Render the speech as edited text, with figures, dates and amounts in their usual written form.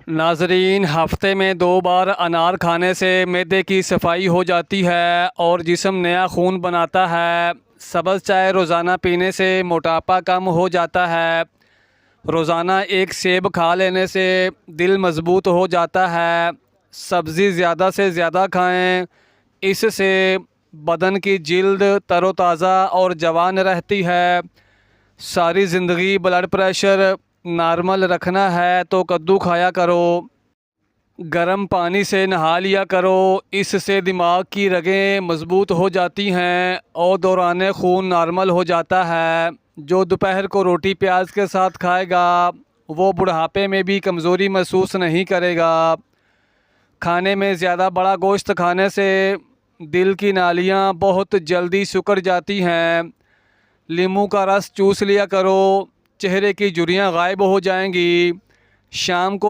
नाजरीन, हफ्ते में 2 बार अनार खाने से मैदे की सफाई हो जाती है और जिस्म नया खून बनाता है। सब्ज़ चाय रोज़ाना पीने से मोटापा कम हो जाता है। रोज़ाना एक सेब खा लेने से दिल मज़बूत हो जाता है। सब्ज़ी ज़्यादा से ज़्यादा खाएं, इससे बदन की जिल्द तरोताज़ा और जवान रहती है। सारी ज़िंदगी ब्लड प्रेशर नॉर्मल रखना है तो कद्दू खाया करो। गर्म पानी से नहा लिया करो, इससे दिमाग की रगें मज़बूत हो जाती हैं और दौरान खून नॉर्मल हो जाता है। जो दोपहर को रोटी प्याज के साथ खाएगा वो बुढ़ापे में भी कमज़ोरी महसूस नहीं करेगा। खाने में ज़्यादा बड़ा गोश्त खाने से दिल की नालियाँ बहुत जल्दी सिकुड़ जाती हैं। नींबू का रस चूस लिया करो, चेहरे की झुर्रियाँ गायब हो जाएंगी। शाम को